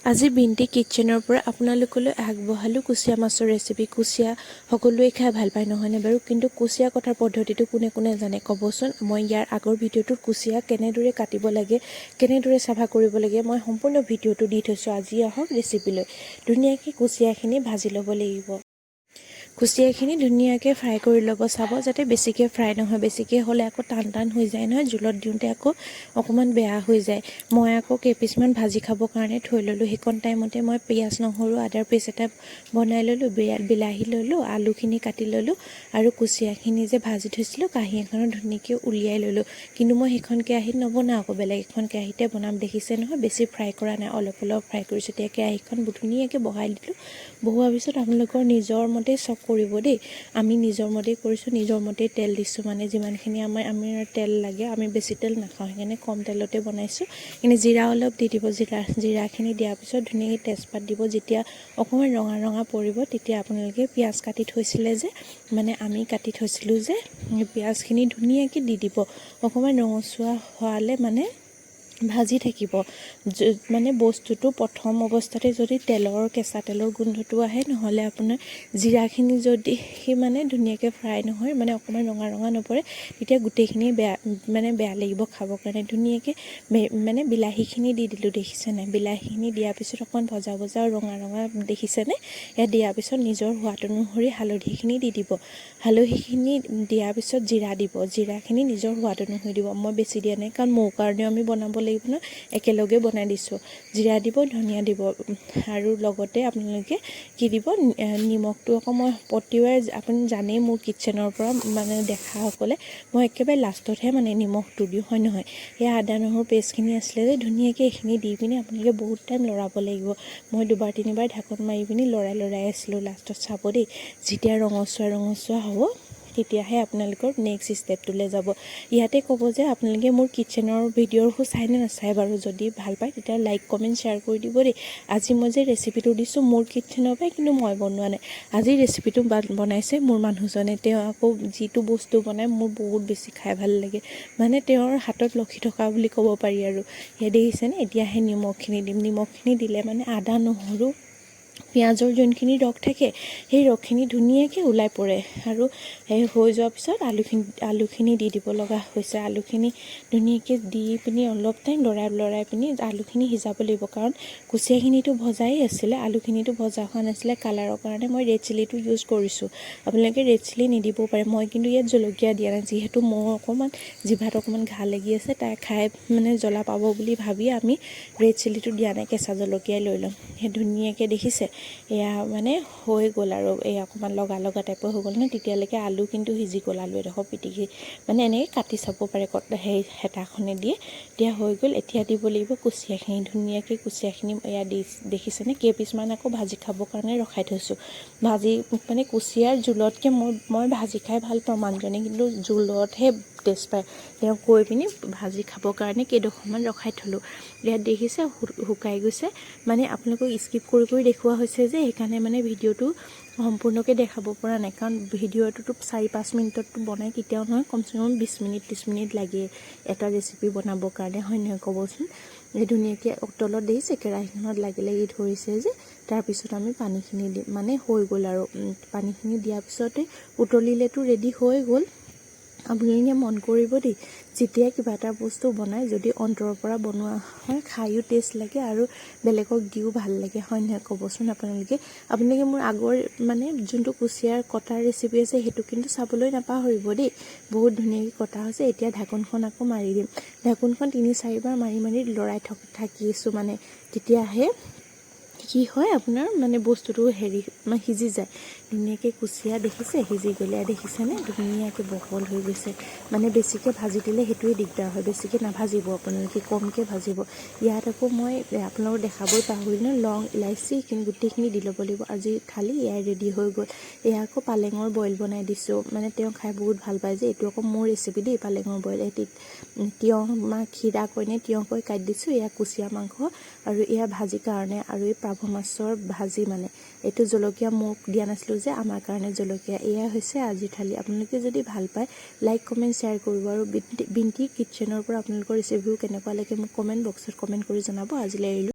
আজি বিনটি কিটচেনৰ পৰা আপোনালোকলৈ আগবঢ়ালোঁ কুচিয়া মাছৰ ৰেচিপি। কুচিয়া সকলোৱে খাই ভাল পায় নহয়নে বাৰু, কিন্তু কুচিয়া কটাৰ পদ্ধতিটো কোনে কোনে জানে ক'বচোন। মই ইয়াৰ আগৰ ভিডিঅ'টোত কুচিয়া কেনেদৰে কাটিব লাগে, কেনেদৰে চাফা কৰিব লাগে, মই সম্পূৰ্ণ ভিডিঅ'টো দি থৈছোঁ। আজি আহক ৰেচিপিলৈ। ধুনীয়াকৈ কুচিয়াখিনি ভাজি ল'ব লাগিব। কুচিয়াখিনি ধুনীয়াকৈ ফ্ৰাই কৰি ল'ব, চাব যাতে বেছিকৈ ফ্ৰাই নহয়। বেছিকৈ হ'লে আকৌ টান টান হৈ যায় নহয়, জোলত দিওঁতে আকৌ অকণমান বেয়া হৈ যায়। মই আকৌ কেইপিচমান ভাজি খাবৰ কাৰণে থৈ ল'লোঁ। সেইকণ টাইমতে মই পিঁয়াজ নহৰু আদাৰ পেষ্ট এটা বনাই ল'লোঁ, বিলাহী ল'লোঁ, আলুখিনি কাটি ল'লোঁ আৰু কুচিয়াখিনি যে ভাজি থৈছিলোঁ কাঁহী এখনত ধুনীয়াকৈ উলিয়াই ল'লোঁ। কিন্তু মই সেইখন কেৰাহীত নবনাওঁ, আকৌ বেলেগ এখন কেৰাহীতে বনাম। দেখিছে নহয়, বেছি ফ্ৰাই কৰা নাই, অলপ অলপ ফ্ৰাই কৰিছোঁ। তেতিয়া কেৰাহীখন ধুনীয়াকৈ বহাই দিলোঁ। বহোৱাৰ পিছত আপোনালোকৰ নিজৰ মতে চব কৰিব দেই। আমি নিজৰ মতেই কৰিছোঁ, নিজৰ মতেই তেল দিছোঁ, মানে যিমানখিনি আমাৰ তেল লাগে। আমি বেছি তেল নাখাওঁ, সেইকাৰণে কম তেলতে বনাইছোঁ। কিন্তু জিৰা অলপ দি দিব। জিৰাখিনি দিয়াৰ পিছত ধুনীয়াকৈ তেজপাত দিব। যেতিয়া অকণমান ৰঙা ৰঙা পৰিব, তেতিয়া আপোনালোকে পিঁয়াজ কাটি থৈছিলে যে, মানে আমি কাটি থৈছিলোঁ যে, পিঁয়াজখিনি ধুনীয়াকৈ দি দিব। অকণমান ৰঙচুৱা হোৱালে মানে ভাজি থাকিব। মানে বস্তুটো প্ৰথম অৱস্থাতে যদি কেঁচা তেলৰ গোন্ধটো আহে, নহ'লে আপোনাৰ জিৰাখিনি যদি মানে ধুনীয়াকৈ ফ্ৰাই নহয়, মানে অকণমান ৰঙা ৰঙা নপৰে, তেতিয়া গোটেইখিনি বেয়া লাগিব খাবৰ কাৰণে। ধুনীয়াকৈ মানে বিলাহীখিনি দি দিলোঁ, দেখিছেনে। বিলাহীখিনি দিয়াৰ পিছত অকণমান ভজা ৰঙা ৰঙা দেখিছেনে। ইয়াত দিয়াৰ পিছত নিজৰ সোৱাদ অনুসৰি হালধিখিনি দি দিব। হালধিখিনি দিয়াৰ পিছত জিৰা দিব। জিৰাখিনি নিজৰ সোৱাদ অনুসৰি দিব। মই বেছি দিয়া নাই, কাৰণ মোৰ কাৰণেও আমি বনাব লাগিব ন, একেলগে বনাই দিছোঁ। জিৰা দিব, ধনিয়া দিব আৰু লগতে আপোনালোকে কি দিব, নিমখটো আকৌ মই প্ৰতিবাৰে আপুনি জানেই মোৰ কিটচেনৰ পৰা মানে দেখাসকলে, মই একেবাৰে লাষ্টতহে মানে নিমখটো দিওঁ, হয় নহয়। সেয়া আদা নহৰু পেষ্টখিনি আছিলে যে, ধুনীয়াকৈ এইখিনি দি পিনি আপোনালোকে বহুত টাইম লৰাব লাগিব। মই দুবাৰ তিনিবাৰ ঢাকোন মাৰি পিনি লৰাই আছিলোঁ। লাষ্টত চাব দেই, যেতিয়া ৰঙচুৱা হ'ব, তেতিয়াহে আপোনালোকৰ নেক্সট ষ্টেপটোলৈ যাব। ইয়াতে ক'ব যে আপোনালোকে মোৰ কিটচেনৰ ভিডিঅ'বোৰ চাইনে নাচায় বাৰু। যদি ভাল পায় তেতিয়া লাইক কমেণ্ট শ্বেয়াৰ কৰি দিব দেই। আজি মই যে ৰেচিপিটো দিছোঁ মোৰ কিটচেনৰ পৰাই, কিন্তু মই বনোৱা নাই। আজি ৰেচিপিটো বনাইছে মোৰ মানুহজনে। তেওঁ আকৌ যিটো বস্তু বনাই মোৰ বহুত বেছি খাই ভাল লাগে, মানে তেওঁৰ হাতত লক্ষী থকা বুলি ক'ব পাৰি আৰু। সেই দেখিছেনে। এতিয়াহে নিমখখিনি দিম। নিমখখিনি দিলে মানে আদা নহৰু পিঁয়াজৰ যোনখিনি ৰস থাকে, সেই ৰসখিনি ধুনীয়াকৈ ওলাই পৰে। আৰু সেই হৈ যোৱাৰ পিছত আলুখিনি দি দিব লগা হৈছে। আলুখিনি ধুনীয়াকৈ দি পিনি অলপ টাইম লৰাই পিনি আলুখিনি সিজাব লাগিব, কাৰণ কুচিয়াখিনিটো ভজাই আছিলে, আলুখিনিটো ভজা হোৱা নাছিলে। কালাৰৰ কাৰণে মই ৰেড চিলিটো ইউজ কৰিছোঁ। আপোনালোকে ৰেড চিলি নিদিবও পাৰে। মই কিন্তু ইয়াত জলকীয়া দিয়া নাই, যিহেতু মোৰ অকণমান জিভাত অকণমান ঘা লাগি আছে। তাই খাই মানে জ্বলা পাব বুলি ভাবি আমি ৰেড চিলিটো দিয়া নাই, কেঁচা জলকীয়াই লৈ ল'ম। সেই ধুনীয়াকৈ দেখিছে, এয়া মানে হৈ গ'ল আৰু এয়া অকণমান লগা টাইপৰ হৈ গ'ল নহয়। তেতিয়ালৈকে আলু কিন্তু সিজি গ'ল। আলু এডোখৰ পিটিকি মানে এনেকৈ কাটি চাব পাৰে, সেই হেতাখনে দিয়ে। এতিয়া হৈ গ'ল। এতিয়া দিব লাগিব কুচিয়াখিনি। ধুনীয়াকৈ কুচিয়াখিনি এয়া দেখিছেনে, কেইপিচমান আকৌ ভাজি খাবৰ কাৰণে ৰখাই থৈছোঁ। ভাজি মানে কুচিয়াৰ জোলতকৈ মই ভাজি খাই ভাল পাওঁ। মানুহজনে কিন্তু জোলতহে টেষ্ট পায়। তেওঁ কৈ পিনি ভাজি খাবৰ কাৰণে কেইডোখৰমান ৰখাই থ'লোঁ। ইয়াত দেখিছে শুকাই গৈছে, মানে আপোনালোকক স্কিপ কৰি দেখুওৱা হৈছে যে, সেইকাৰণে মানে ভিডিঅ'টো সম্পূৰ্ণকৈ দেখাব পৰা নাই। কাৰণ ভিডিঅ'টোতো 4-5 মিনিটততো বনাই কেতিয়াও নহয়, কমচে কম 20 মিনিট 30 মিনিট লাগে এটা ৰেচিপি বনাবৰ কাৰণে, হয় নহয় ক'বচোন। এই ধুনীয়াকৈ তলত দেখিছে কেৰাহীখনত লাগি ধৰিছে যে, তাৰপিছত আমি পানীখিনি দিম। মানে হৈ গ'ল আৰু পানীখিনি দিয়াৰ পিছতে উতলিলেতো ৰেডি হৈ গ'ল। আপোনালোকে মন কৰিব দেই, যেতিয়া কিবা এটা বস্তু বনাই যদি অন্তৰৰ পৰা বনোৱা হয়, খায়ো টেষ্ট লাগে আৰু বেলেগক দিও ভাল লাগে, হয় নহয় ক'বচোন। আপোনালোকে মোৰ আগৰ মানে যোনটো কুচিয়াৰ কটাৰ ৰেচিপি আছে, সেইটো কিন্তু চাবলৈ নাপাহৰিব দেই। বহুত ধুনীয়াকৈ কটা হৈছে। এতিয়া ঢাকোনখন আকৌ মাৰি দিম। ঢাকোনখন 3-4 বাৰ মাৰি লৰাই থাকিছোঁ, মানে তেতিয়াহে কি হয় আপোনাৰ মানে বস্তুটো সিজি যায় ধুনীয়াকৈ। কুচিয়া দেখিছে সিজি গ'লে, দেখিছেনে ধুনীয়াকৈ বহল হৈ গৈছে। মানে বেছিকৈ ভাজি দিলে সেইটোৱে দিগদাৰ হয়, বেছিকৈ নাভাজিব আপোনালোকে, কমকৈ ভাজিব। ইয়াত আকৌ মই আপোনালোকক দেখাবই পাহৰিলোঁ, লং ইলাচি এইখিনি গোটেইখিনি দি ল'ব লাগিব। আজি থালি এয়া ৰেডি হৈ গ'ল। এয়া আকৌ পালেঙৰ বইল বনাই দিছোঁ, মানে তেওঁ খাই বহুত ভাল পায় যে। এইটো আকৌ মোৰ ৰেচিপি দেই, পালেঙৰ বইল। তিয়ঁহ খিৰা কইনে তিয়ঁহ কৈ কাটি দিছোঁ। এয়া কুচিয়া মাংস আৰু এয়া ভাজিৰ কাৰণে, আৰু এই পাভ মাছৰ ভাজি। মানে এইটো জলকীয়া মোক দিয়া নাছিলোঁ যে, আমাৰ কাৰণে জলকীয়া। এয়া হৈছে আজিৰ থালি। আপোনালোকে যদি ভাল পায় লাইক কমেণ্ট শ্বেয়াৰ কৰিব, আৰু বিনটি কিটচেনৰ পৰা আপোনালোকৰ ৰেচিপিবোৰ কেনেকুৱা লাগে মোক কমেণ্ট বক্সত কমেণ্ট কৰি জনাব। আজিলৈ এৰিলোঁ।